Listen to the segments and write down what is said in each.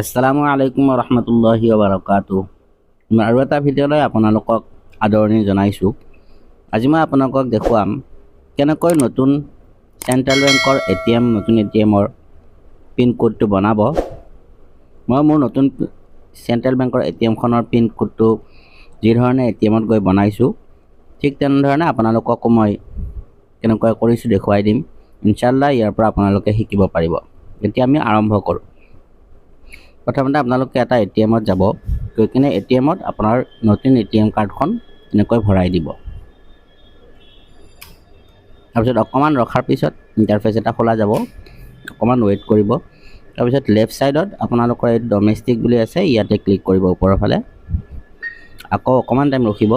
আসসালামু আলাইকুম warahmatullahi wabarakatuh। মই আৰু এটা ভিডিঅ'লৈ আপোনালোকক আদৰণি জনাইছোঁ। আজি মই আপোনালোকক দেখুৱাম কেনেকৈ নতুন চেণ্ট্ৰেল বেংকৰ ATM নতুন ATMৰ পিন কোডটো বনাব। মই মোৰ নতুন চেণ্ট্ৰেল বেংকৰ ATMখনৰ পিন কোডটো যি ধৰণে ATMত গৈ বনাইছোঁ ঠিক তেনেধৰণে আপোনালোককো মই কেনেকৈ কৰিছোঁ দেখুৱাই দিম। ইনশাআল্লাহ ইয়াৰ পৰা আপোনালোকে শিকিব পাৰিব। এতিয়া আমি আৰম্ভ কৰোঁ। প্ৰথমতে আপোনালোকে এটা ATMত যাব, গৈ কিনে ATMত আপোনাৰ নতুন ATM কাৰ্ডখন এনেকৈ ভৰাই দিব। তাৰপিছত অকণমান ৰখাৰ পিছত ইণ্টাৰফেচ এটা খোলা যাব, অকণমান ৱেইট কৰিব। তাৰপিছত লেফ্ট ছাইডত আপোনালোকৰ এই ডমেষ্টিক বুলি আছে, ইয়াতে ক্লিক কৰিব ওপৰৰ ফালে। আকৌ অকণমান টাইম ৰখিব।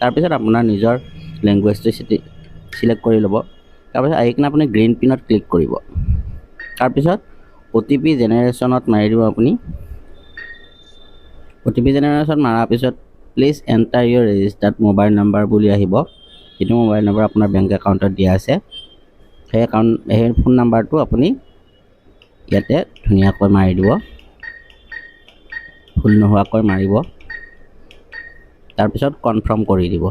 তাৰপিছত আপোনাৰ নিজৰ লেংগুৱেজটো চিলেক্ট কৰি ল'ব। তাৰপিছত আহি কিনে আপুনি গ্ৰীণ পিনত ক্লিক কৰিব। তাৰপিছত OTP জেনেৰেশ্যনত মাৰি দিব আপুনি। OTP জেনেৰেশ্যন মাৰাৰ পিছত please enter your registered mobile number বুলি আহিব। যিটো মোবাইল নম্বৰ আপোনাৰ বেংক একাউণ্টত দিয়া আছে সেই ফোন নাম্বাৰটো আপুনি ইয়াতে ধুনীয়াকৈ মাৰি দিব, ভুল নোহোৱাকৈ মাৰিব। তাৰপিছত কনফাৰ্ম কৰি দিব।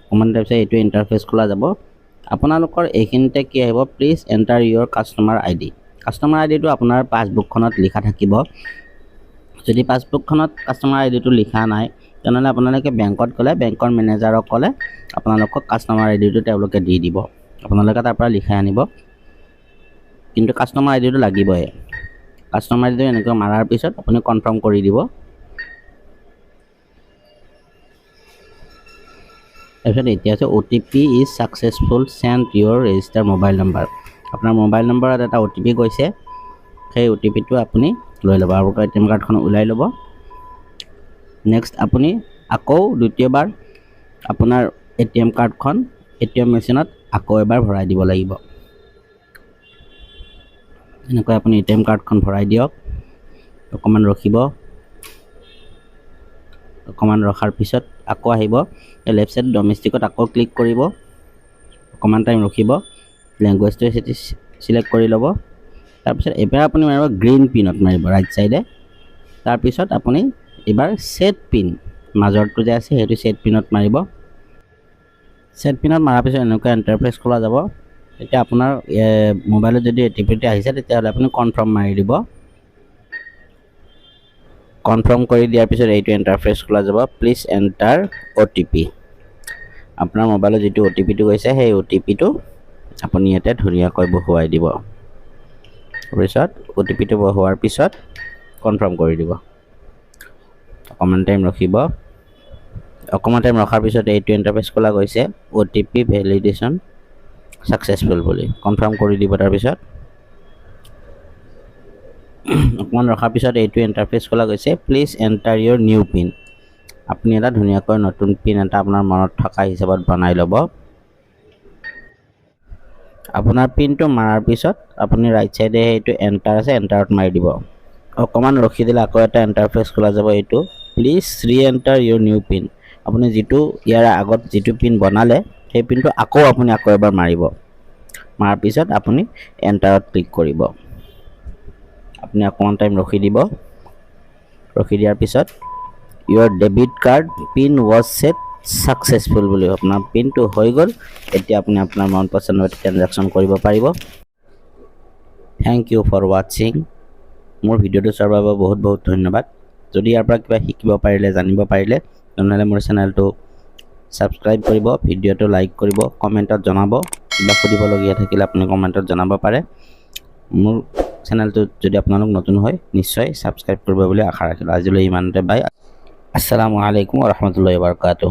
অকণমান তাৰপিছত এইটো ইণ্টাৰফেচ খোলা যাব। আপোনালোকৰ এইখিনিতে কি আহিব, please enter your customer ID। Customer আইডিটো আপোনাৰ পাছবুকখনত লিখা থাকিব। যদি পাছবুকখনত কাষ্টমাৰ আইডিটো লিখা নাই তেনেহ'লে আপোনালোকে বেংকত গ'লে বেংকৰ মেনেজাৰক ক'লে আপোনালোকক কাষ্টমাৰ আইডিটো তেওঁলোকে দি দিব, আপোনালোকে তাৰ পৰা লিখাই আনিব। কিন্তু কাষ্টমাৰ আইডিটো লাগিবই। কাষ্টমাৰ আইডিটো এনেকৈ মাৰাৰ পিছত আপুনি কনফাৰ্ম কৰি দিব। তাৰপিছত এতিয়া আছে OTP is successful send your register mobile number. আপোনাৰ মোবাইল নম্বৰত এটা OTP গৈছে, সেই OTPটো আপুনি লৈ ল'ব। আৰু ATM কাৰ্ডখন ওলাই ল'ব। নেক্সট আপুনি আকৌ দ্বিতীয়বাৰ আপোনাৰ ATM কাৰ্ডখন ATM মেচিনত আকৌ এবাৰ ভৰাই দিব লাগিব। এনেকৈ আপুনি ATM কাৰ্ডখন ভৰাই দিয়ক। অকণমান ৰখিব। অকণমান ৰখাৰ পিছত আকৌ আহিব লেফ্ট ছাইড ডমেষ্টিকত আকৌ ক্লিক কৰিব। অকণমান টাইম ৰখিব, লেংগুৱেজটো চিলেক্ট কৰি ল'ব। তাৰপিছত এইবাৰ আপুনি মাৰিব গ্ৰীণ পিনত মাৰিব ৰাইট ছাইডে। তাৰপিছত আপুনি এইবাৰ ছেট পিন মাজৰটো যে আছে সেইটো ছেট পিনত মাৰিব। ছেট পিনত মৰাৰ পিছত এনেকুৱা ইণ্টাৰফেচ খোলা যাব। এতিয়া আপোনাৰ মোবাইলত যদি OTPটো আহিছে তেতিয়াহ'লে আপুনি কনফাৰ্ম মাৰি দিব। কনফাৰ্ম কৰি দিয়াৰ পিছত এইটো ইণ্টাৰফেচ খোলা যাব, প্লিজ এণ্টাৰ OTP। আপোনাৰ মোবাইলত যিটো OTPটো গৈছে সেই OTPটো আপুনি ইয়াতে ধুনীয়াকৈ বহুৱাই দিব। তাৰপিছত OTPটো বহুৱাৰ পিছত কনফাৰ্ম কৰি দিব। অকণমান টাইম ৰখিব। অকণমান টাইম ৰখাৰ পিছত এইটো ইণ্টাৰফেচ খোলা গৈছে, OTP ভেলিডেশ্যন ছাকচেছফুল বুলি কনফাৰ্ম কৰি দিব। তাৰপিছত অকণমান ৰখাৰ পিছত এইটো ইণ্টাৰফেচ খোলা গৈছে, please enter your new pin. আপুনি এটা ধুনীয়াকৈ নতুন পিন এটা আপোনাৰ মনত থকা হিচাপত বনাই ল'ব। আপোনাৰ পিনটো মাৰাৰ পিছত আপুনি ৰাইট ছাইডে সেইটো এণ্টাৰ আছে, এণ্টাৰত মাৰি দিব। অকণমান ৰখি দিলে আকৌ এটা ইণ্টাৰফেচ খোলা যাব, এইটো প্লিজ ৰি এণ্টাৰ ইয়ৰ নিউ পিন। আপুনি যিটো ইয়াৰ আগত যিটো পিন বনালে সেই পিনটো আকৌ এবাৰ মাৰিব। মাৰাৰ পিছত আপুনি এণ্টাৰত ক্লিক কৰিব। আপুনি অকণমান টাইম ৰখি দিব। ৰখি দিয়াৰ পিছত ইয়ৰ debit card PIN was set successful বুলি আপোনাৰ পিনটো হৈ গ'ল। এতিয়া আপুনি আপোনাৰ মন পচন্দৰ ট্ৰেনজেকশ্যন কৰিব পাৰিব। থেংক ইউ ফৰ ৱাচিং। মোৰ ভিডিঅ'টো চোৱাৰ বাবে বহুত বহুত ধন্যবাদ। যদি ইয়াৰ পৰা কিবা শিকিব পাৰিলে, জানিব পাৰিলে তেনেহ'লে মোৰ চেনেলটো ছাবস্ক্ৰাইব কৰিব, ভিডিঅ'টো লাইক কৰিব, কমেণ্টত জনাব। কিবা সুধিবলগীয়া থাকিলে আপুনি কমেণ্টত জনাব পাৰে। মোৰ চেনেলটো যদি আপোনালোক নতুন হয় নিশ্চয় ছাবস্ক্ৰাইব কৰিব বুলি আশা ৰাখিলোঁ। আজিলৈ ইমানতে, বাই। আসসালামু আলাইকুম warahmatullahi wabarakatuh।